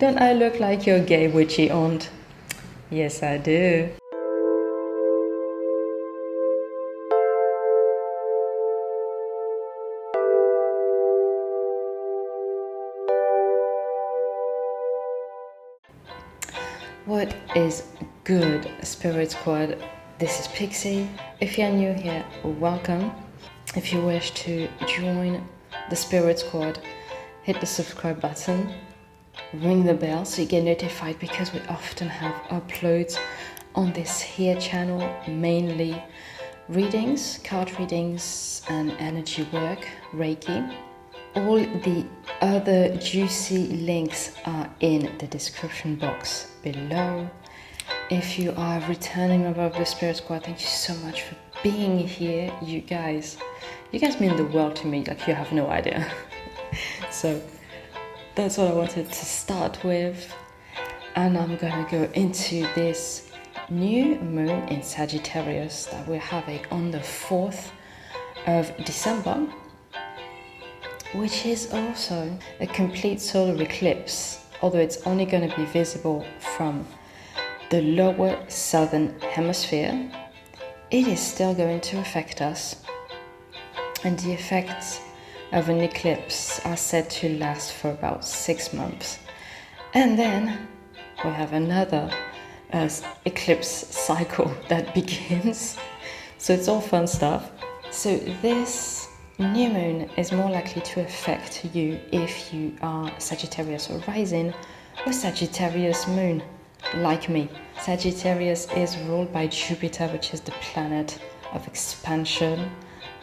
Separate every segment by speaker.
Speaker 1: Don't I look like your gay witchy aunt? Yes, I do. What is good, Spirit Squad? This is Pixie. If you're new here, welcome. If you wish to join the Spirit Squad, hit the subscribe button, ring the bell so you get notified, because we often have uploads on this here channel, mainly readings, card readings and energy work, Reiki. All the other juicy links are in the description box below. If you are a returning member of the Spirit Squad, thank you so much for being here. You guys mean the world to me, like you have no idea. So that's what I wanted to start with, and I'm gonna go into this new moon in Sagittarius that we're having on the 4th of December, which is also a complete solar eclipse, although it's only going to be visible from the lower southern hemisphere. It is still going to affect us, and the effects of an eclipse are said to last for about 6 months, and then we have another eclipse cycle that begins. So it's all fun stuff. So this new moon is more likely to affect you if you are Sagittarius or rising or Sagittarius moon, like me. Sagittarius is ruled by Jupiter, which is the planet of expansion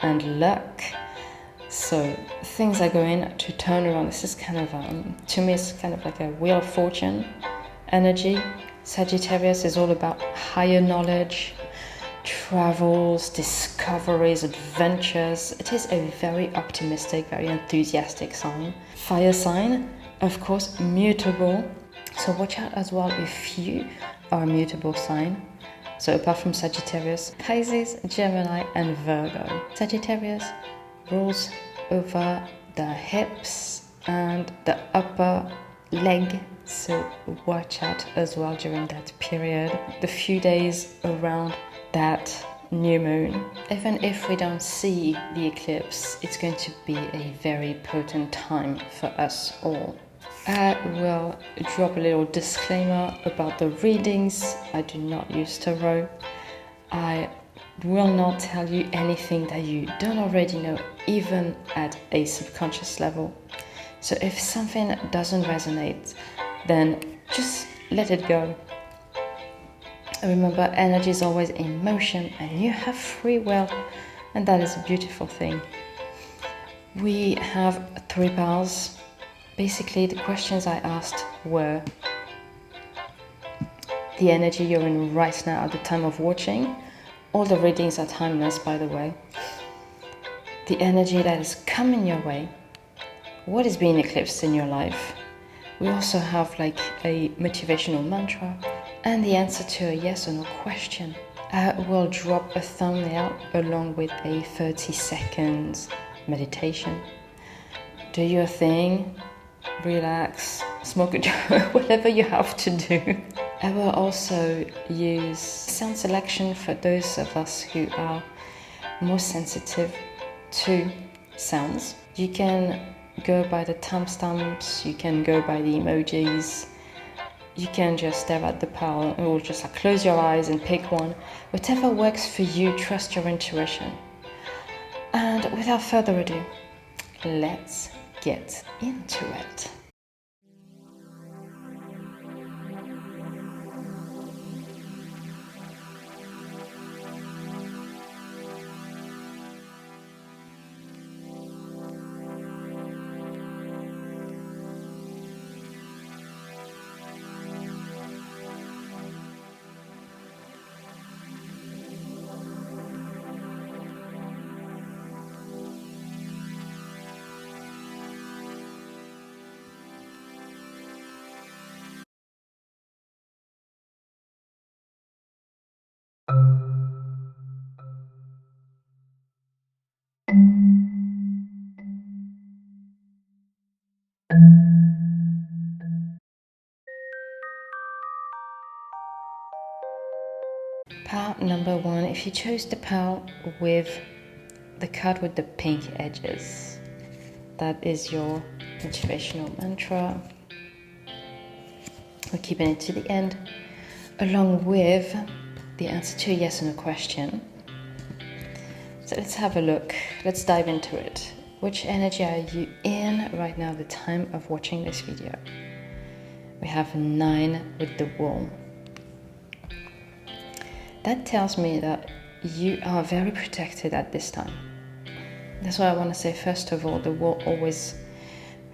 Speaker 1: and luck. So things are going to turn around. This is kind of, to me, it's kind of like a wheel of fortune energy. Sagittarius is all about higher knowledge, travels, discoveries, adventures. It is a very optimistic, very enthusiastic sign. Fire sign, of course, mutable. So watch out as well if you are a mutable sign. So apart from Sagittarius, Pisces, Gemini and Virgo. Sagittarius rules over the hips and the upper leg, so watch out as well during that period. The few days around that new moon, even if we don't see the eclipse, it's going to be a very potent time for us all. I will drop a little disclaimer about the readings. I do not use tarot. I will not tell you anything that you don't already know, even at a subconscious level. So if something doesn't resonate, then just let it go. Remember, energy is always in motion and you have free will, and that is a beautiful thing. We have 3 piles. Basically, the questions I asked were the energy you're in right now at the time of watching. All the readings are timeless, by the way. The energy that is coming your way. What is being eclipsed in your life? We also have like a motivational mantra and the answer to a yes or no question. I will drop a thumbnail along with a 30 seconds meditation. Do your thing, relax, smoke a joint, whatever you have to do. I will also use sound selection for those of us who are more sensitive to sounds. You can go by the timestamps, you can go by the emojis, you can just stare at the pile or just like close your eyes and pick one. Whatever works for you, trust your intuition. And without further ado, let's get into it. Pile number 1, if you chose the pile with the card with the pink edges, that is your motivational mantra. We're keeping it to the end, along with the answer to a yes or no question. So let's have a look. Let's dive into it. Which energy are you in right now at the time of watching this video? We have 9 with the wall. That tells me that you are very protected at this time. That's what I want to say. First of all, the wall always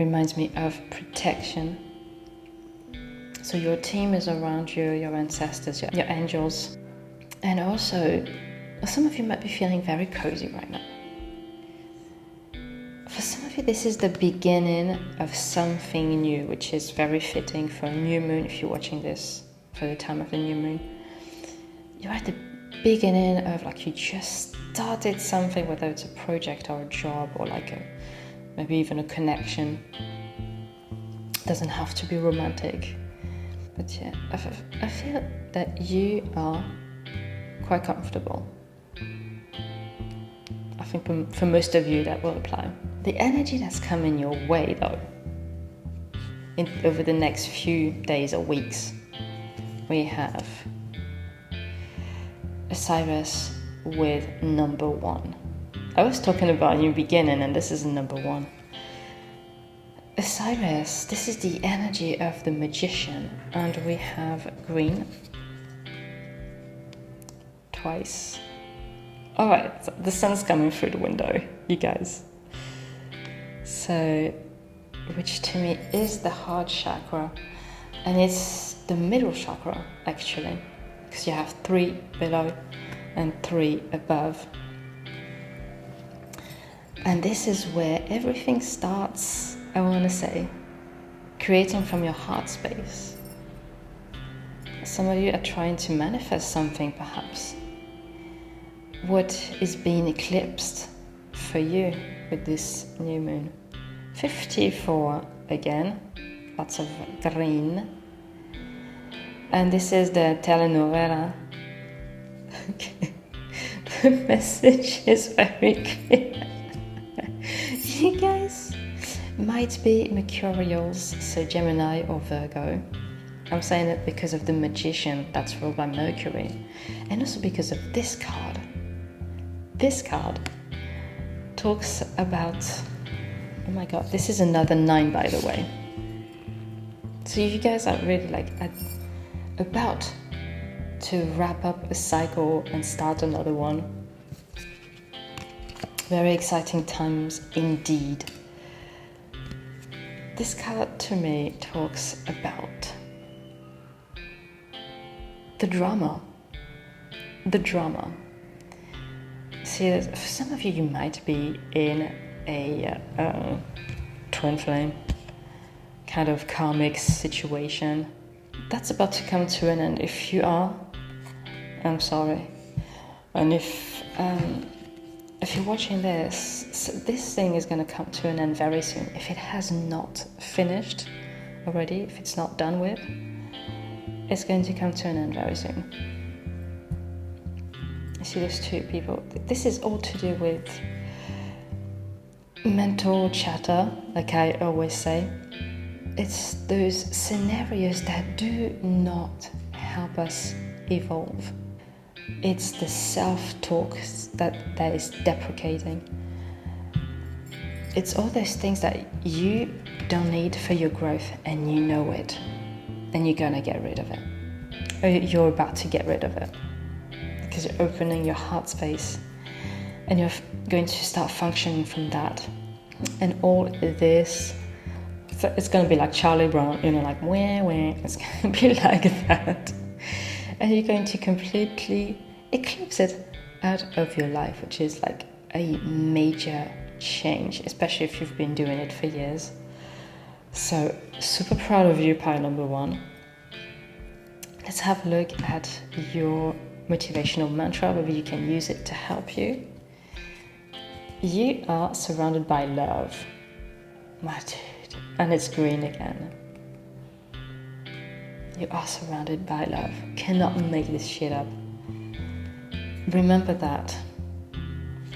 Speaker 1: reminds me of protection. So your team is around you, your ancestors, your angels. And also, some of you might be feeling very cozy right now. For some of you, this is the beginning of something new, which is very fitting for a new moon. If you're watching this for the time of the new moon, you're at the beginning of you just started something, whether it's a project or a job or maybe even a connection. It doesn't have to be romantic. But yeah, I feel that you are quite comfortable. I think for most of you that will apply. The energy that's coming your way though, over the next few days or weeks, we have Osiris with number 1. I was talking about new beginning and this is number 1. Osiris, this is the energy of the magician, and we have green twice. Alright, so the sun's coming through the window, you guys. So, which to me is the heart chakra, and it's the middle chakra actually, because you have 3 below and 3 above. And this is where everything starts, I want to say, creating from your heart space. Some of you are trying to manifest something perhaps. What is being eclipsed for you with this new moon? 54 again, lots of green. And this is the telenovela. The message is very clear. You guys might be Mercurials, so Gemini or Virgo. I'm saying it because of the magician that's ruled by Mercury, and also because of this card. This card talks about, oh my god, this is another 9 by the way. So you guys are really about to wrap up a cycle and start another one. Very exciting times indeed. This card to me talks about the drama. The drama. See, for some of you, you might be in a twin flame kind of karmic situation that's about to come to an end. If you are, I'm sorry. And if you're watching this, this thing is going to come to an end very soon. If it has not finished already, if it's not done with, it's going to come to an end very soon. You see those 2 people. This is all to do with mental chatter, like I always say. It's those scenarios that do not help us evolve. It's the self-talk that is deprecating. It's all those things that you don't need for your growth, and you know it, and you're gonna get rid of it. Or you're about to get rid of it, because you're opening your heart space, and you're going to start functioning from that. And all this, it's gonna be like Charlie Brown, like wah. It's gonna be like that. And you're going to completely eclipse it out of your life, which is like a major change, especially if you've been doing it for years. So super proud of you, pile number 1. Let's have a look at your motivational mantra, whether you can use it to help you. You are surrounded by love, my dude, and it's green again. You are surrounded by love. Cannot make this shit up. remember that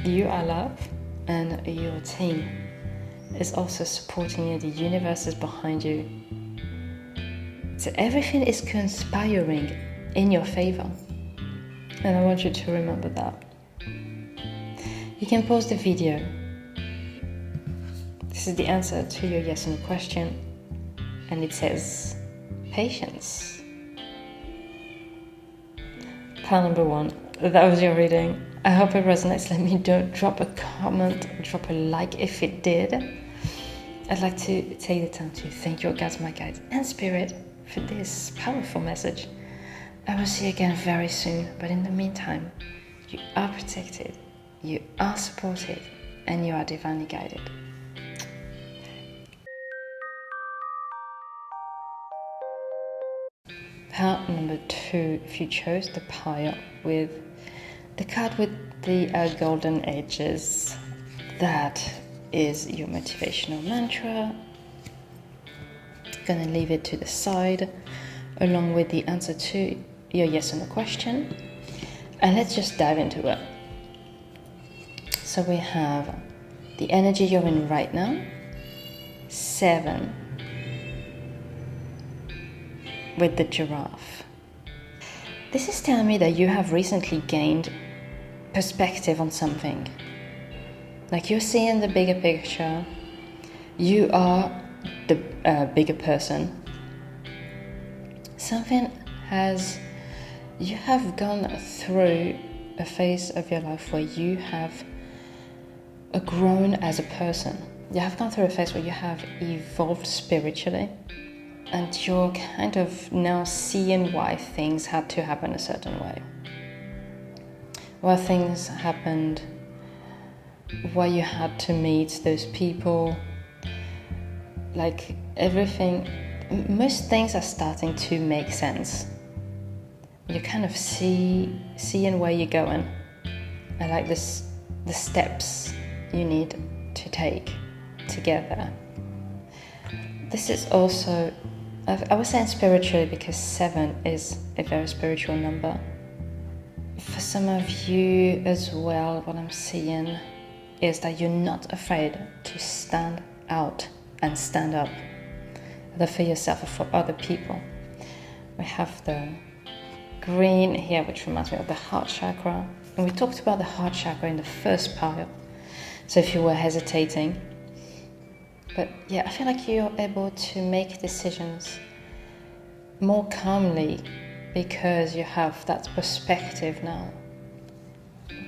Speaker 1: you are love and your team is also supporting you. The universe is behind you. So everything is conspiring in your favor. And I want you to remember that. You can pause the video. This is the answer to your yes or no question. And it says, patience. Pile number 1. That was your reading. I hope it resonates. Let me know. Drop a comment, drop a like if it did. I'd like to take the time to thank your guides, my guides, and spirit for this powerful message. I will see you again very soon, but in the meantime, you are protected, you are supported, and you are divinely guided. Pile number 2, if you chose the pile with the card with the golden edges, that is your motivational mantra. Gonna leave it to the side along with the answer to your yes or no question, and let's just dive into it. So we have the energy you're in right now, 7 with the giraffe. This is telling me that you have recently gained perspective on something. Like you're seeing the bigger picture, you are the bigger person. You have gone through a phase of your life where you have grown as a person. You have gone through a phase where you have evolved spiritually, and you're kind of now seeing why things had to happen a certain way. Why things happened, why you had to meet those people. Like everything, most things are starting to make sense. You kind of seeing where you're going, and like the steps you need to take to get there. This is also, I was saying spiritually because 7 is a very spiritual number. For some of you as well, what I'm seeing is that you're not afraid to stand out and stand up, either for yourself or for other people. We have the green here, which reminds me of the heart chakra. And we talked about the heart chakra in the first pile. So if you were hesitating, but yeah, I feel like you're able to make decisions more calmly because you have that perspective now.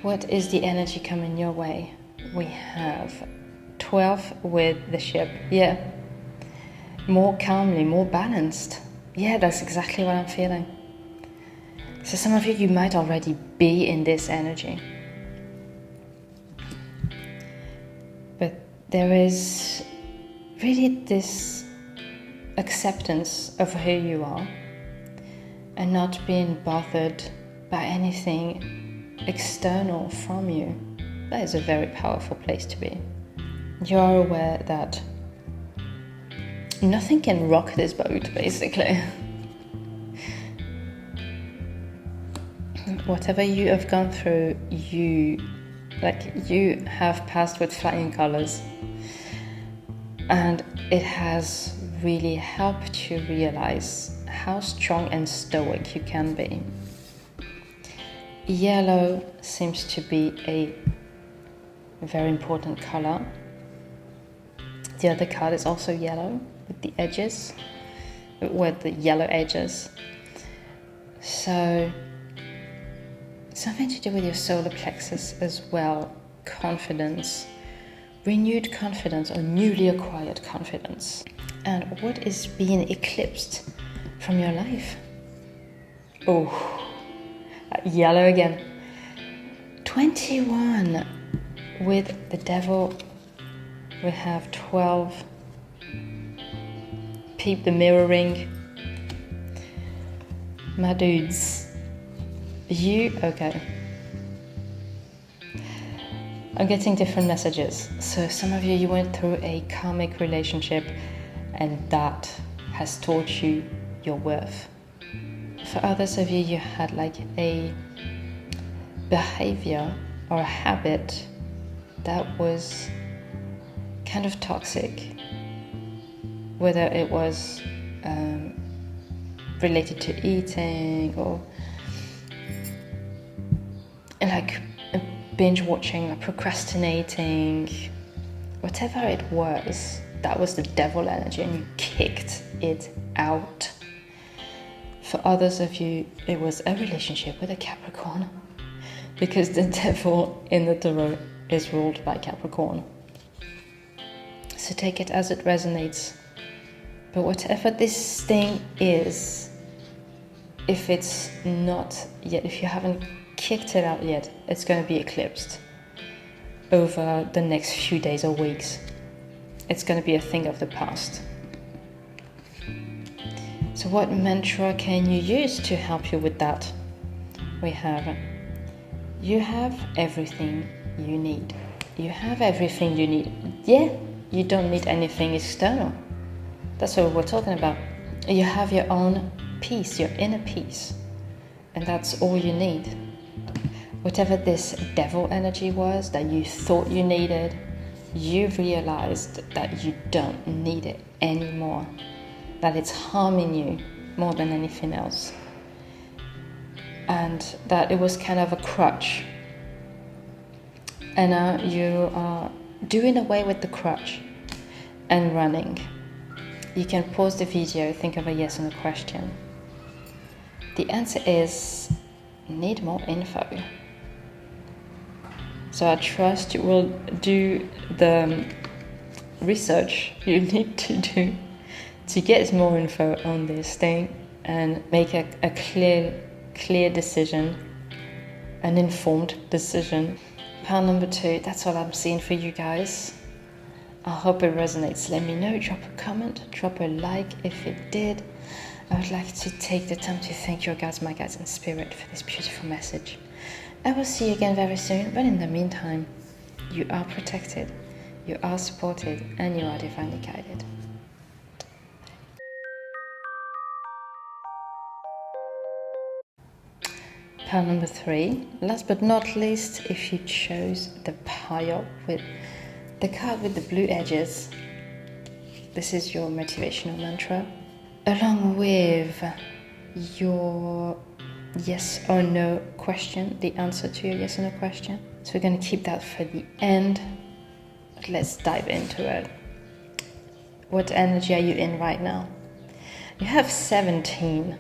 Speaker 1: What is the energy coming your way? We have 12 with the ship. Yeah. More calmly, more balanced. Yeah, that's exactly what I'm feeling. So some of you might already be in this energy. But there is really this acceptance of who you are and not being bothered by anything external from you. That is a very powerful place to be. You are aware that nothing can rock this boat, basically. Whatever you have gone through, you have passed with flying colors, and it has really helped you realize how strong and stoic you can be. Yellow seems to be a very important color. The other card is also yellow with the edges, with the yellow edges. So something to do with your solar plexus as well, confidence, renewed confidence or newly acquired confidence. And what is being eclipsed from your life? Oh, yellow again. 21 with the devil. We have 12. Peep the mirroring. My dudes. Okay. I'm getting different messages. So some of you went through a karmic relationship and that has taught you your worth. For others of you, you had like a behavior or a habit that was kind of toxic, whether it was related to eating or like binge watching or procrastinating, whatever it was, that was the devil energy and you kicked it out. For others of you, it was a relationship with a Capricorn, because the devil in the tarot is ruled by Capricorn. So take it as it resonates. But whatever this thing is, if it's not yet, if you haven't kicked it out yet, it's going to be eclipsed over the next few days or weeks. It's going to be a thing of the past. So what mantra can you use to help you with that? We have, you have everything you need. You have everything you need. Yeah, you don't need anything external. That's what we're talking about. You have your own peace, your inner peace. And that's all you need. Whatever this devil energy was that you thought you needed, you realized that you don't need it anymore. That it's harming you more than anything else. And that it was kind of a crutch. And now you are doing away with the crutch and running. You can pause the video, think of a yes and a question. The answer is, need more info. So I trust you will do the research you need to do to get more info on this thing and make a clear decision, an informed decision. Pile number 2, that's all I'm seeing for you guys. I hope it resonates. Let me know, drop a comment, drop a like if it did. I would like to take the time to thank your guides, my guides in spirit, for this beautiful message. I will see you again very soon, but in the meantime, you are protected, you are supported, and you are divinely guided. Pile number 3, last but not least, if you chose the pile with the card with the blue edges, this is your motivational mantra, along with your yes or no question, the answer to your yes or no question. So we're going to keep that for the end. Let's dive into it. What energy are you in right now? You have 17,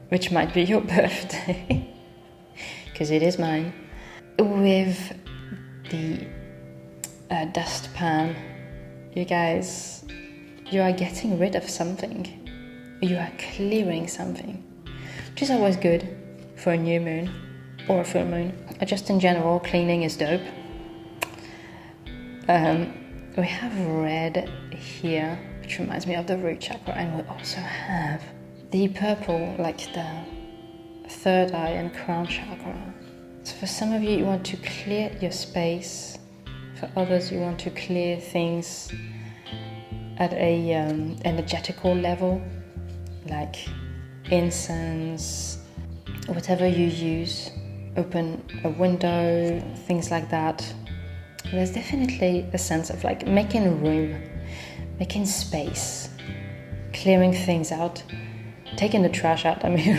Speaker 1: which might be your birthday, because it is mine, with the dustpan. You guys, you are getting rid of something. You are clearing something, which is always good for a new moon or a full moon. Just in general, cleaning is dope. We have red here, which reminds me of the root chakra, and we also have the purple, like the third eye and crown chakra. So for some of you, you want to clear your space. For others, you want to clear things at a energetical level, like incense, whatever you use, open a window, things like that. There's definitely a sense of like making room, making space, clearing things out, taking the trash out. I mean,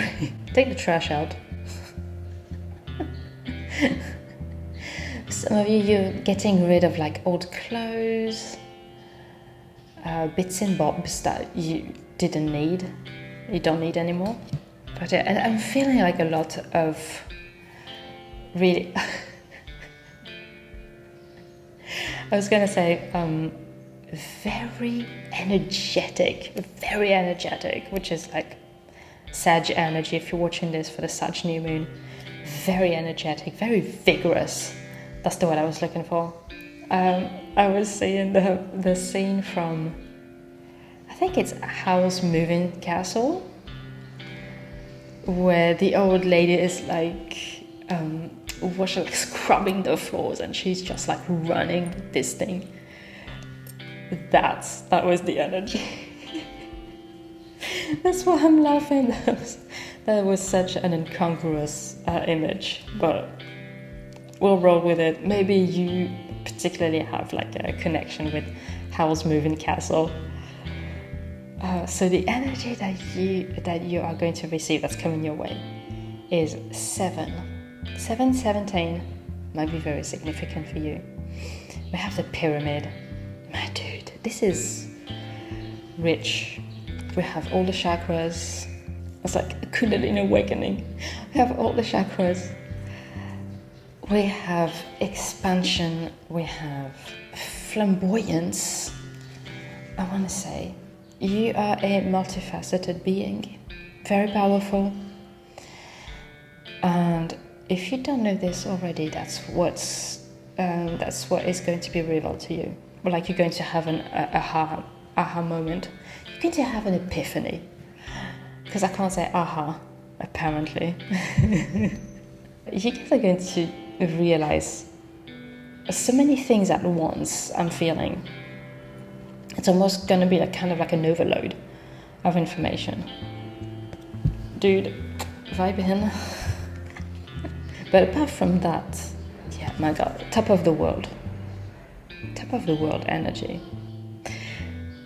Speaker 1: take the trash out. Some of you, you're getting rid of like old clothes, bits and bobs that you didn't need, you don't need anymore. But I'm feeling like a lot of really, I was going to say very energetic, which is like Sag energy. If you're watching this for the Sag new moon, very energetic, very vigorous. That's the word I was looking for. I was seeing the scene from, I think it's Howl's Moving Castle, where the old lady is like scrubbing the floors, and she's just like running this thing. That was the energy. That's why I'm laughing. That was such an incongruous image, but we'll roll with it. Maybe you particularly have like a connection with Howl's Moving Castle. So the energy that you are going to receive that's coming your way is 717 might be very significant for you. We have the pyramid. My dude, this is rich. We have all the chakras. It's like a Kundalini awakening. We have all the chakras. We have expansion. We have flamboyance. I want to say you are a multifaceted being, very powerful. And if you don't know this already, that's what is going to be revealed to you. Like you're going to have an aha moment. You're going to have an epiphany. Because I can't say aha, apparently. You guys are going to realize so many things at once. I'm feeling it's almost going to be kind of like an overload of information. Dude, vibe in. But apart from that, yeah, my God, top of the world energy.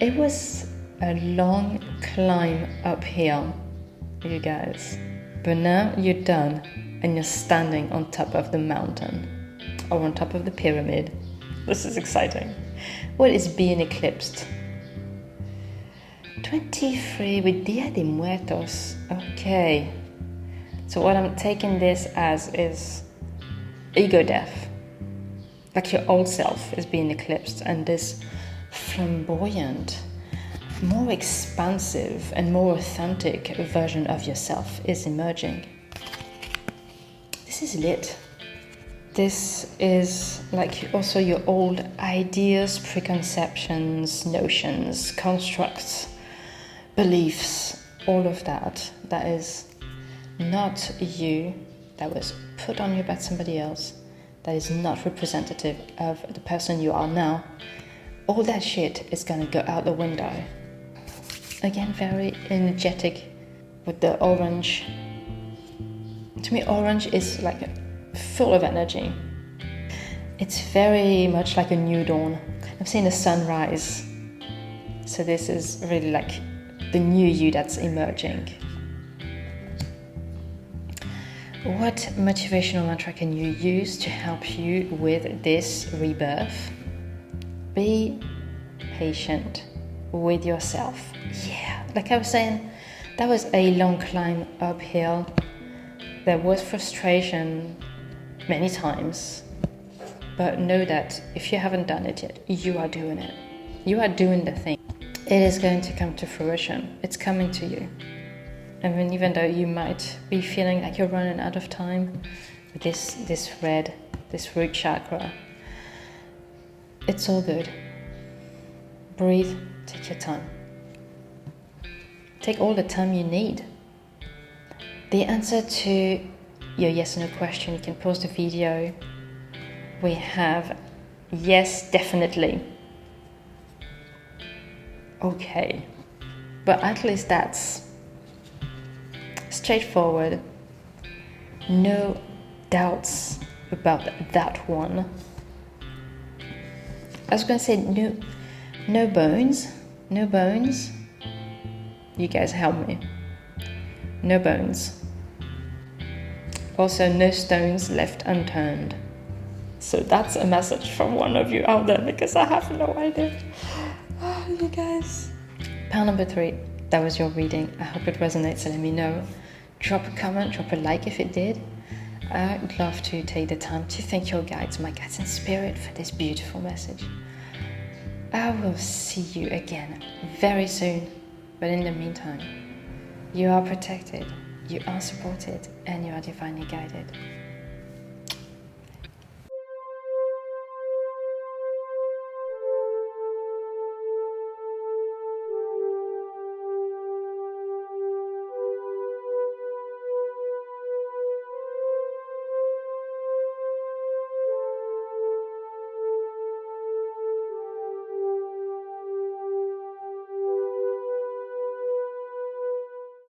Speaker 1: It was a long climb uphill, you guys, but now you're done and you're standing on top of the mountain or on top of the pyramid. This is exciting. What is being eclipsed? 23 with Dia de Muertos. Okay. So what I'm taking this as is ego death. Like your old self is being eclipsed, and this flamboyant, more expansive and more authentic version of yourself is emerging. This is lit. This is like also your old ideas, preconceptions, notions, constructs, beliefs, all of that is not you, that was put on you by somebody else, that is not representative of the person you are now. All that shit is gonna go out the window. Again, very energetic with the orange. To me, orange is like full of energy. It's very much like a new dawn. I've seen the sunrise. So this is really like the new you that's emerging. What motivational mantra can you use to help you with this rebirth? Be patient with yourself. Yeah, like I was saying, that was a long climb uphill. There was frustration many times, but know that if you haven't done it yet, you are doing it. You are doing the thing. It is going to come to fruition. It's coming to you. I mean, even though you might be feeling like you're running out of time with this root chakra, it's all good. Breathe, take your time. Take all the time you need. The answer to your yes or no question, you can pause the video. We have yes, definitely. Okay, but at least that's straightforward. No doubts about that one. I was gonna say no bones. You guys help me. No bones. Also, no stones left unturned. So that's a message from one of you out there, because I have no idea. Oh, you guys. Pile number 3. That was your reading. I hope it resonates, so let me know. Drop a comment, drop a like if it did. I'd love to take the time to thank your guides, my guides in spirit, for this beautiful message. I will see you again very soon. But in the meantime, you are protected, you are supported, and you are divinely guided.